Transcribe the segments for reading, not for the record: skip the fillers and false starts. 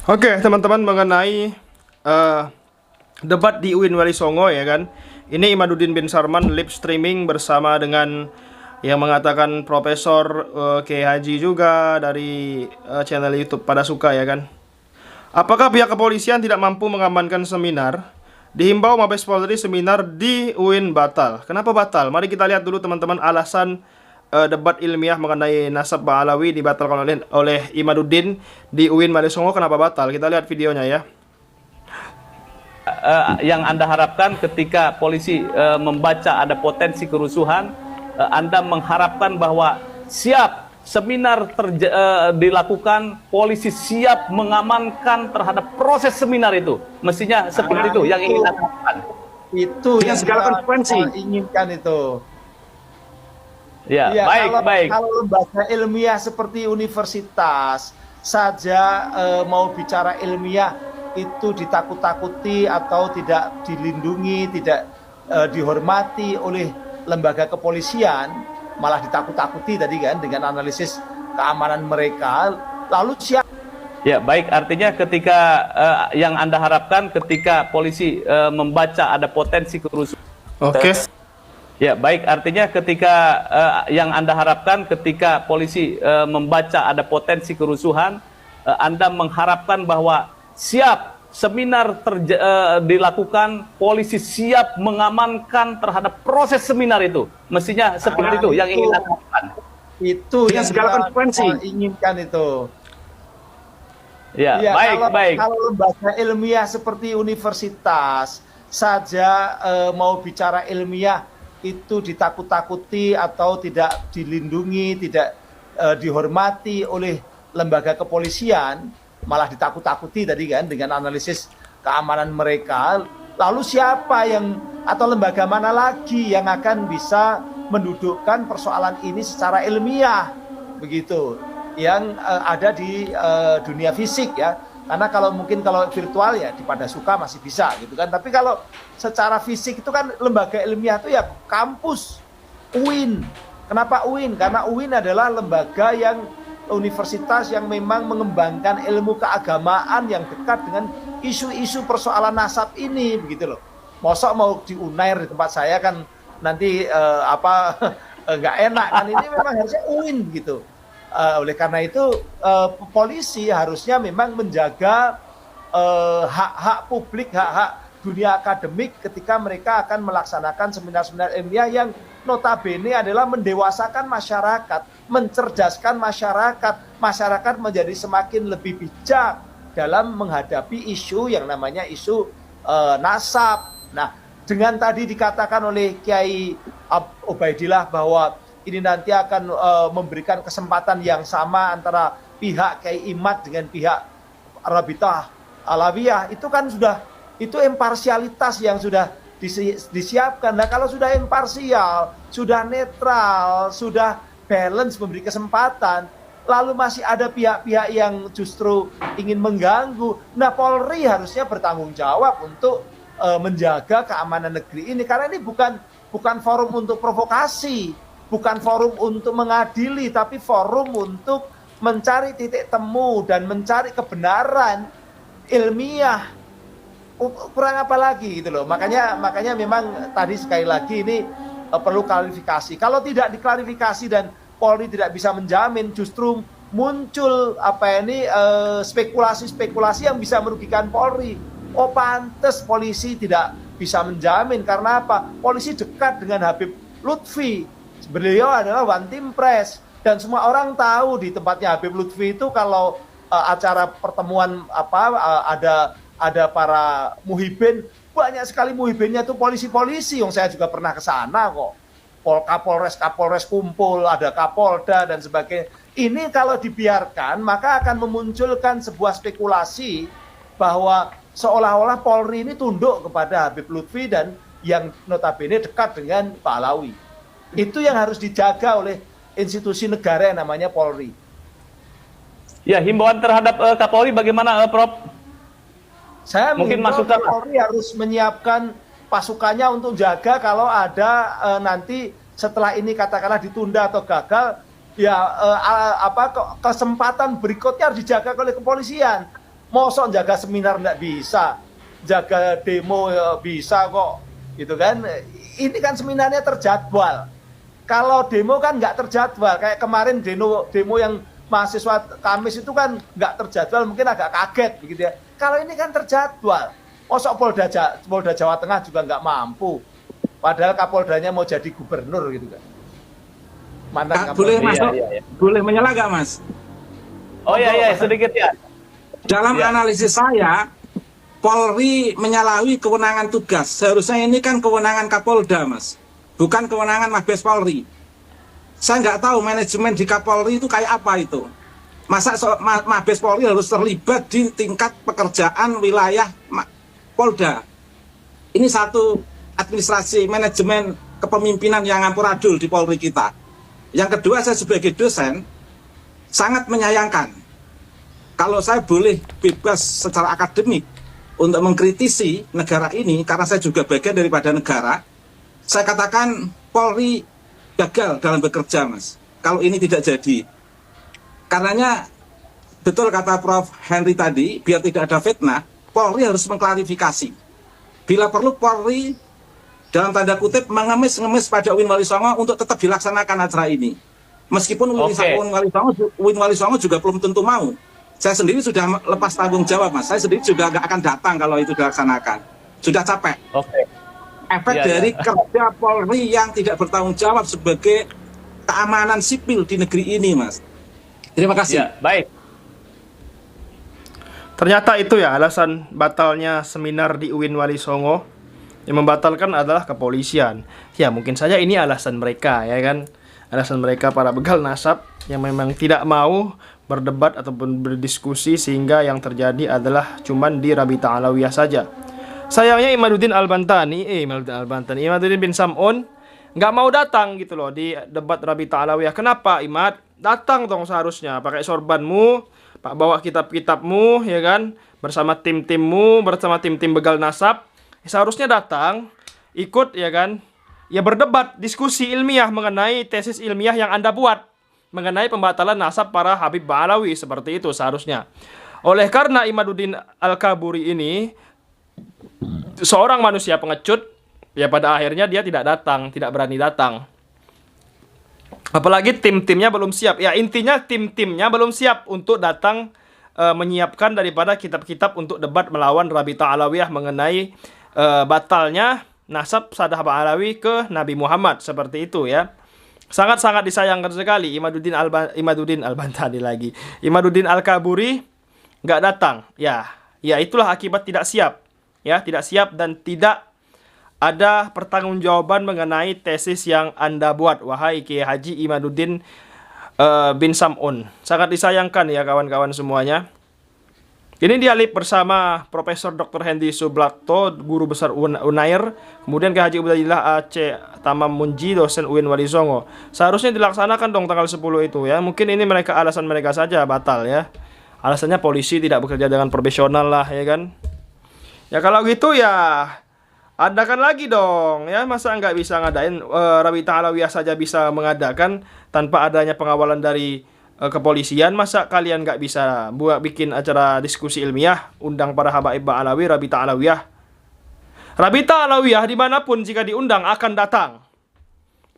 Oke, teman-teman mengenai eh, debat di UIN Wali Songo ya kan. Ini Imaduddin bin Sarman live streaming bersama dengan yang mengatakan Profesor Kiai Haji juga dari channel YouTube Pada Suka ya kan. Apakah pihak kepolisian tidak mampu mengamankan seminar? Dihimbau Mabes Polri seminar di UIN batal. Kenapa batal? Mari kita lihat dulu teman-teman alasan debat ilmiah mengenai nasab Ba'alawi dibatalkan oleh Imaduddin di UIN Wali Songo. Kenapa batal? Kita lihat videonya ya. Yang Anda harapkan ketika polisi membaca ada potensi kerusuhan, Anda mengharapkan bahwa siap seminar dilakukan, polisi siap mengamankan terhadap proses seminar itu. Mestinya seperti itu yang ingin Anda harapkan. Itu dengan yang segala kita konsekuensi. inginkan itu. Ya, Ya, baik. kalau lembaga ilmiah seperti universitas saja mau bicara ilmiah itu ditakut-takuti atau tidak dilindungi, tidak dihormati oleh lembaga kepolisian, malah ditakut-takuti tadi kan dengan analisis keamanan mereka. Lalu siapa? Ya, baik. Artinya ketika yang Anda harapkan ketika polisi membaca ada potensi kerusuhan. Oke. Ya, baik. Artinya ketika yang Anda harapkan ketika polisi membaca ada potensi kerusuhan, Anda mengharapkan bahwa siap seminar dilakukan, polisi siap mengamankan terhadap proses seminar itu. Mestinya seperti itu yang ingin Anda harapkan. Itu Dengan yang segala kita konsekuensi. inginkan itu. Ya, Ya, baik. kalau lembaga ilmiah seperti universitas saja mau bicara ilmiah itu ditakut-takuti atau tidak dilindungi, tidak dihormati oleh lembaga kepolisian, malah ditakut-takuti tadi kan dengan analisis keamanan mereka. Lalu siapa yang atau lembaga mana lagi yang akan bisa mendudukkan persoalan ini secara ilmiah begitu? Yang ada di dunia fisik ya, karena kalau virtual ya di Pada Suka masih bisa gitu kan, tapi kalau secara fisik itu kan lembaga ilmiah itu ya kampus UIN. Kenapa UIN? Karena UIN adalah lembaga yang universitas yang memang mengembangkan ilmu keagamaan yang dekat dengan isu-isu persoalan nasab ini begitu loh. Mosok mau di Unair di tempat saya kan nanti nggak enak kan, ini memang harusnya UIN gitu. Oleh karena itu polisi harusnya memang menjaga hak-hak publik, hak-hak dunia akademik ketika mereka akan melaksanakan seminar-seminar ilmiah yang notabene adalah mendewasakan masyarakat, mencerdaskan masyarakat menjadi semakin lebih bijak dalam menghadapi isu yang namanya isu nasab. Nah, dengan tadi dikatakan oleh Kiai Ubaidillah bahwa ini nanti akan memberikan kesempatan yang sama antara pihak Kiai Imad dengan pihak Rabitah Alawiyah, itu kan itu imparsialitas yang sudah disiapkan. Nah, kalau sudah imparsial, sudah netral, sudah balance memberi kesempatan, lalu masih ada pihak-pihak yang justru ingin mengganggu, nah Polri harusnya bertanggung jawab untuk menjaga keamanan negeri ini, karena ini bukan forum untuk provokasi, bukan forum untuk mengadili, tapi forum untuk mencari titik temu dan mencari kebenaran ilmiah. Kurang apa lagi gitu loh. Makanya memang tadi sekali lagi ini perlu klarifikasi. Kalau tidak diklarifikasi dan Polri tidak bisa menjamin, justru muncul spekulasi-spekulasi yang bisa merugikan Polri. Oh, pantes polisi tidak bisa menjamin karena apa? Polisi dekat dengan Habib Lutfi. Beliau adalah one team press dan semua orang tahu di tempatnya Habib Lutfi itu kalau acara pertemuan ada para muhibin, banyak sekali muhibinnya tuh polisi-polisi. Yang saya juga pernah ke sana kok. Kapolres kumpul, ada Kapolda dan sebagainya. Ini kalau dibiarkan maka akan memunculkan sebuah spekulasi bahwa seolah-olah Polri ini tunduk kepada Habib Lutfi dan yang notabene dekat dengan Pak Alawi. Itu yang harus dijaga oleh institusi negara yang namanya Polri. Ya, himbauan terhadap Kapolri bagaimana, Prof? Saya mungkin masukan masukan Polri harus menyiapkan pasukannya untuk jaga kalau ada nanti setelah ini katakanlah ditunda atau gagal, ya kesempatan berikutnya harus dijaga oleh kepolisian. Mosok jaga seminar nggak bisa, jaga demo ya bisa kok, gitu kan? Ini kan seminarnya terjadwal. Kalau demo kan nggak terjadwal, kayak kemarin demo yang mahasiswa Kamis itu kan nggak terjadwal, mungkin agak kaget begitu ya. Kalau ini kan terjadwal, mosok Polda Jawa Tengah juga nggak mampu, padahal Kapoldanya mau jadi gubernur gitu kan. Mantan Boleh Kapolda. masuk, boleh menyela nggak Mas? Oh iya sedikit ya. Dalam Ya. analisis saya, Polri menyalahi kewenangan tugas. Seharusnya ini kan kewenangan Kapolda, Mas. Bukan kewenangan Mabes Polri. Saya nggak tahu manajemen di Kapolri itu kayak apa itu. Masa Mabes Polri harus terlibat di tingkat pekerjaan wilayah Polda. Ini satu administrasi manajemen kepemimpinan yang amburadul di Polri kita. Yang kedua, saya sebagai dosen sangat menyayangkan kalau saya boleh bebas secara akademik untuk mengkritisi negara ini, karena saya juga bagian daripada negara, saya katakan Polri gagal dalam bekerja, Mas. Kalau ini tidak jadi. Karenanya, betul kata Prof. Henry tadi, biar tidak ada fitnah, Polri harus mengklarifikasi. Bila perlu Polri, dalam tanda kutip, mengemis-ngemis pada Uin Walisongo untuk tetap dilaksanakan acara ini. Meskipun Uin Walisongo juga belum tentu mau. Saya sendiri sudah lepas tanggung jawab, Mas. Saya sendiri juga nggak akan datang kalau itu dilaksanakan. Sudah capek. Oke. Efek Ya, dari kerja Polri yang tidak bertanggung jawab sebagai keamanan sipil di negeri ini, Mas. Terima kasih. Ya, baik. Ternyata itu ya alasan batalnya seminar di UIN Walisongo. Yang membatalkan adalah kepolisian. Ya mungkin saja ini alasan mereka, ya kan. Alasan mereka para begal nasab yang memang tidak mau berdebat ataupun berdiskusi, sehingga yang terjadi adalah cuman di Rabita Alawiyah saja. Sayangnya Imaduddin bin Sam'un nggak mau datang gitu loh di debat Rabita Alawiyah. Kenapa, Imad? Datang dong seharusnya, pakai sorbanmu, bawa kitab-kitabmu, ya kan, bersama tim-timmu, bersama tim-tim begal nasab. Seharusnya datang, ikut, ya kan, ya berdebat, diskusi ilmiah mengenai tesis ilmiah yang Anda buat mengenai pembatalan nasab para Habib Ba'alawi, seperti itu seharusnya. Oleh karena Imaduddin Al-Kaburi ini seorang manusia pengecut, ya pada akhirnya dia tidak datang, tidak berani datang. Apalagi tim-timnya belum siap. Ya intinya tim-timnya belum siap untuk datang menyiapkan daripada kitab-kitab untuk debat melawan Rabita Alawiyah mengenai batalnya nasab Sadah Ba'alawi ke Nabi Muhammad, seperti itu ya. Sangat-sangat disayangkan sekali Imaduddin Al-Bantani lagi. Imaduddin Al-Kaburi nggak datang. Ya itulah akibat tidak siap. Ya, tidak siap dan tidak ada pertanggungjawaban mengenai tesis yang Anda buat, wahai Kiai Haji Imaduddin bin Sam'un. Sangat disayangkan ya kawan-kawan semuanya. Ini dia lip bersama Profesor Dr. Hendy Sublakto, Guru Besar Unair, kemudian Kiai Haji Ubadillah Aceh Tamam Munji, dosen UIN Walisongo. Seharusnya dilaksanakan dong tanggal 10 itu ya. Mungkin ini alasan mereka saja batal ya. Alasannya polisi tidak bekerja dengan profesional lah, ya kan. Ya kalau gitu ya adakan lagi dong ya. Masa nggak bisa ngadain Rabita Alawiyah saja bisa mengadakan tanpa adanya pengawalan dari kepolisian? Masa kalian nggak bisa bikin acara diskusi ilmiah, undang para habaib Ba'alawi, Rabita Alawiyah? Rabita Alawiyah dimanapun jika diundang akan datang.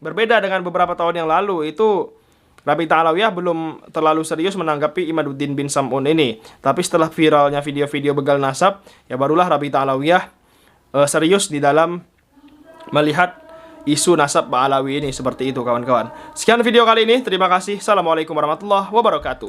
Berbeda dengan beberapa tahun yang lalu, itu Rabita Alawiyah belum terlalu serius menanggapi Imaduddin bin Sam'un ini. Tapi setelah viralnya video-video begal nasab, ya barulah Rabita Alawiyah serius di dalam melihat isu nasab Ba'alawi ini, seperti itu kawan-kawan. Sekian video kali ini, terima kasih. Assalamualaikum warahmatullahi wabarakatuh.